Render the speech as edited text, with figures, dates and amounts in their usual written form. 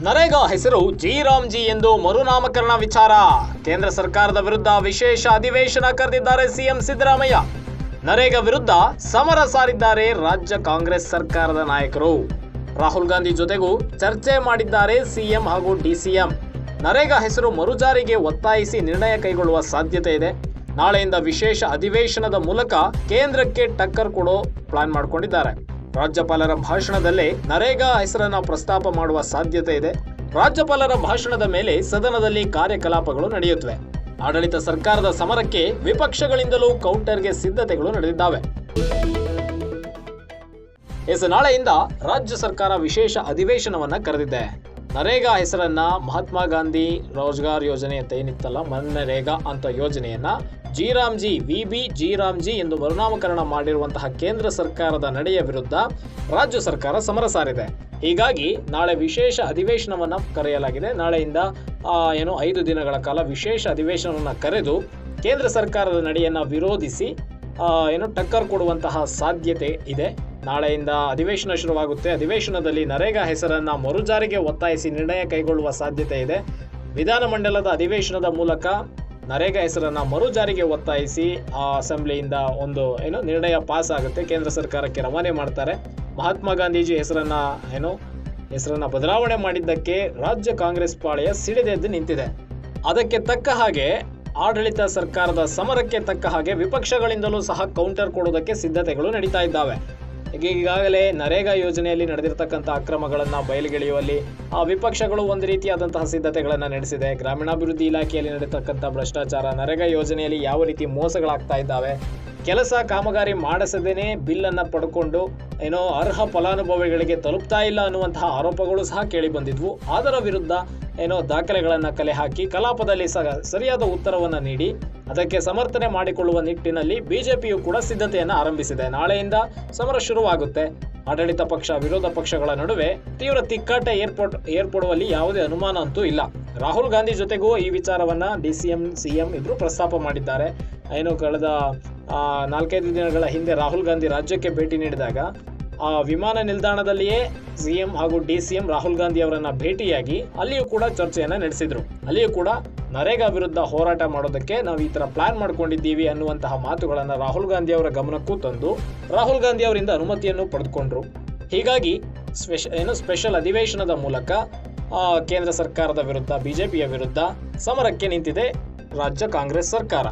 ನರೇಗಾ ಹೆಸರು ಜಿ ಎಂದು ಮರುನಾಮಕರಣ ವಿಚಾರ. ಕೇಂದ್ರ ಸರ್ಕಾರದ ವಿರುದ್ಧ ವಿಶೇಷ ಅಧಿವೇಶನ ಕರೆದಿದ್ದಾರೆ ಸಿಎಂ ಸಿದ್ದರಾಮಯ್ಯ. ನರೇಗಾ ವಿರುದ್ಧ ಸಮರ ಸಾರಿದ್ದಾರೆ ರಾಜ್ಯ ಕಾಂಗ್ರೆಸ್ ಸರ್ಕಾರದ ನಾಯಕರು. ರಾಹುಲ್ ಗಾಂಧಿ ಜೊತೆಗೂ ಚರ್ಚೆ ಮಾಡಿದ್ದಾರೆ ಸಿಎಂ ಹಾಗೂ ಡಿಸಿಎಂ. ನರೇಗಾ ಹೆಸರು ಮರುಜಾರಿಗೆ ಒತ್ತಾಯಿಸಿ ನಿರ್ಣಯ ಕೈಗೊಳ್ಳುವ ಸಾಧ್ಯತೆ ಇದೆ. ನಾಳೆಯಿಂದ ವಿಶೇಷ ಅಧಿವೇಶನದ ಮೂಲಕ ಕೇಂದ್ರಕ್ಕೆ ಟಕ್ಕರ್ ಕೊಡೋ ಪ್ಲಾನ್ ಮಾಡಿಕೊಂಡಿದ್ದಾರೆ. ರಾಜ್ಯಪಾಲರ ಭಾಷಣದಲ್ಲೇ ನರೇಗಾ ಹೆಸರನ್ನ ಪ್ರಸ್ತಾಪ ಮಾಡುವ ಸಾಧ್ಯತೆ ಇದೆ. ರಾಜ್ಯಪಾಲರ ಭಾಷಣದ ಮೇಲೆ ಸದನದಲ್ಲಿ ಕಾರ್ಯಕಲಾಪಗಳು ನಡೆಯುತ್ತವೆ. ಆಡಳಿತ ಸರ್ಕಾರದ ಸಮರಕ್ಕೆ ವಿಪಕ್ಷಗಳಿಂದಲೂ ಕೌಂಟರ್ಗೆ ಸಿದ್ಧತೆಗಳು ನಡೆದಿದ್ದಾವೆ. ನಾಳೆಯಿಂದ ರಾಜ್ಯ ಸರ್ಕಾರ ವಿಶೇಷ ಅಧಿವೇಶನವನ್ನ ಕರೆದಿದೆ. ನರೇಗಾ ಹೆಸರನ್ನ ಮಹಾತ್ಮ ಗಾಂಧಿ ರೋಜ್ಗಾರ್ ಯೋಜನೆ ಅಂತ ಏನಿತ್ತಲ್ಲ, ಮನ್ರೇಗಾ ಅಂತ ಯೋಜನೆಯನ್ನ ಜಿ ಎಂದು ಮರುನಾಮಕರಣ ಮಾಡಿರುವಂತಹ ಕೇಂದ್ರ ಸರ್ಕಾರದ ನಡೆಯ ವಿರುದ್ಧ ರಾಜ್ಯ ಸರ್ಕಾರ ಸಮರ ಸಾರಿದೆ. ಹೀಗಾಗಿ ನಾಳೆ ವಿಶೇಷ ಅಧಿವೇಶನವನ್ನ ಕರೆಯಲಾಗಿದೆ. ನಾಳೆಯಿಂದ 5 ದಿನಗಳ ಕಾಲ ವಿಶೇಷ ಅಧಿವೇಶನವನ್ನ ಕರೆದು ಕೇಂದ್ರ ಸರ್ಕಾರದ ನಡೆಯನ್ನ ವಿರೋಧಿಸಿ ಟಕ್ಕರ್ ಕೊಡುವಂತಹ ಸಾಧ್ಯತೆ ಇದೆ. ನಾಳೆಯಿಂದ ಅಧಿವೇಶನ ಶುರುವಾಗುತ್ತೆ. ಅಧಿವೇಶನದಲ್ಲಿ ನರೇಗಾ ಹೆಸರನ್ನ ಮರುಜಾರಿಗೆ ಒತ್ತಾಯಿಸಿ ನಿರ್ಣಯ ಕೈಗೊಳ್ಳುವ ಸಾಧ್ಯತೆ ಇದೆ. ವಿಧಾನಮಂಡಲದ ಅಧಿವೇಶನದ ಮೂಲಕ ನರೇಗಾ ಹೆಸರನ್ನ ಮರುಜಾರಿಗೆ ಒತ್ತಾಯಿಸಿ ಅಸೆಂಬ್ಲಿಯಿಂದ ಒಂದು ನಿರ್ಣಯ ಪಾಸ್ ಆಗುತ್ತೆ. ಕೇಂದ್ರ ಸರ್ಕಾರಕ್ಕೆ ರವಾನೆ ಮಾಡ್ತಾರೆ. ಮಹಾತ್ಮ ಗಾಂಧೀಜಿ ಹೆಸರನ್ನ ಬದಲಾವಣೆ ಮಾಡಿದ್ದಕ್ಕೆ ರಾಜ್ಯ ಕಾಂಗ್ರೆಸ್ ಪಾಳೆಯ ಸಿಡಿದೆದ್ದು ನಿಂತಿದೆ. ಅದಕ್ಕೆ ತಕ್ಕ ಹಾಗೆ ಆಡಳಿತ ಸರ್ಕಾರದ ಸಮರಕ್ಕೆ ತಕ್ಕ ಹಾಗೆ ವಿಪಕ್ಷಗಳಿಂದಲೂ ಸಹ ಕೌಂಟರ್ ಕೊಡುವುದಕ್ಕೆ ಸಿದ್ಧತೆಗಳು ನಡೀತಾ ಇದ್ದಾವೆ. ಈಗಾಗಲೇ ನರೇಗಾ ಯೋಜನೆಯಲ್ಲಿ ನಡೆದಿರತಕ್ಕಂಥ ಅಕ್ರಮಗಳನ್ನ ಬಯಲಿಗೆಳೆಯುವಲ್ಲಿ ವಿಪಕ್ಷಗಳು ಒಂದು ರೀತಿಯಾದಂತಹ ಸಿದ್ಧತೆಗಳನ್ನ ನಡೆಸಿದೆ. ಗ್ರಾಮೀಣಾಭಿವೃದ್ಧಿ ಇಲಾಖೆಯಲ್ಲಿ ನಡೆಯತಕ್ಕಂಥ ಭ್ರಷ್ಟಾಚಾರ, ನರೇಗಾ ಯೋಜನೆಯಲ್ಲಿ ಯಾವ ರೀತಿ ಮೋಸಗಳಾಗ್ತಾ ಇದ್ದಾವೆ, ಕೆಲಸ ಕಾಮಗಾರಿ ಮಾಡಿಸದೇನೆ ಬಿಲ್ಲನ್ನು ಪಡ್ಕೊಂಡು ಅರ್ಹ ಫಲಾನುಭವಿಗಳಿಗೆ ತಲುಪ್ತಾ ಇಲ್ಲ ಅನ್ನುವಂತಹ ಆರೋಪಗಳು ಸಹ ಕೇಳಿ ಬಂದಿದ್ವು. ಅದರ ವಿರುದ್ಧ ದಾಖಲೆಗಳನ್ನು ಕಲೆ ಹಾಕಿ ಕಲಾಪದಲ್ಲಿ ಸರಿಯಾದ ಉತ್ತರವನ್ನು ನೀಡಿ ಅದಕ್ಕೆ ಸಮರ್ಥನೆ ಮಾಡಿಕೊಳ್ಳುವ ನಿಟ್ಟಿನಲ್ಲಿ ಬಿಜೆಪಿಯು ಕೂಡ ಸಿದ್ಧತೆಯನ್ನು ಆರಂಭಿಸಿದೆ. ನಾಳೆಯಿಂದ ಸಮರ ಶುರುವಾಗುತ್ತೆ. ಆಡಳಿತ ಪಕ್ಷ ವಿರೋಧ ಪಕ್ಷಗಳ ನಡುವೆ ತೀವ್ರ ತಿಕ್ಕಾಟ ಏರ್ಪಡುವಲ್ಲಿ ಯಾವುದೇ ಅನುಮಾನ ಅಂತೂ ಇಲ್ಲ. ರಾಹುಲ್ ಗಾಂಧಿ ಜೊತೆಗೂ ಈ ವಿಚಾರವನ್ನ ಡಿಸಿಎಂ ಸಿಎಂ ಇಬ್ರು ಪ್ರಸ್ತಾಪ ಮಾಡಿದ್ದಾರೆ. ಕಳೆದ 4-5 ದಿನಗಳ ಹಿಂದೆ ರಾಹುಲ್ ಗಾಂಧಿ ರಾಜ್ಯಕ್ಕೆ ಭೇಟಿ ನೀಡಿದಾಗ ವಿಮಾನ ನಿಲ್ದಾಣದಲ್ಲಿಯೇ ಸಿಎಂ ಹಾಗೂ ಡಿಸಿಎಂ ರಾಹುಲ್ ಗಾಂಧಿ ಅವರನ್ನ ಭೇಟಿಯಾಗಿ ಅಲ್ಲಿಯೂ ಕೂಡ ಚರ್ಚೆಯನ್ನ ನಡೆಸಿದ್ರು. ಅಲ್ಲಿಯೂ ಕೂಡ ನರೇಗಾ ವಿರುದ್ಧ ಹೋರಾಟ ಮಾಡೋದಕ್ಕೆ ನಾವು ಈ ತರ ಪ್ಲಾನ್ ಮಾಡ್ಕೊಂಡಿದ್ದೀವಿ ಅನ್ನುವಂತಹ ಮಾತುಗಳನ್ನ ರಾಹುಲ್ ಗಾಂಧಿ ಅವರ ಗಮನಕ್ಕೂ ತಂದು ರಾಹುಲ್ ಗಾಂಧಿ ಅವರಿಂದ ಅನುಮತಿಯನ್ನು ಪಡೆದುಕೊಂಡ್ರು. ಹೀಗಾಗಿ ಸ್ಪೆಷಲ್ ಅಧಿವೇಶನದ ಮೂಲಕ ಕೇಂದ್ರ ಸರ್ಕಾರದ ವಿರುದ್ಧ ಬಿಜೆಪಿಯ ವಿರುದ್ಧ ಸಮರಕ್ಕೆ ನಿಂತಿದೆ ರಾಜ್ಯ ಕಾಂಗ್ರೆಸ್ ಸರ್ಕಾರ.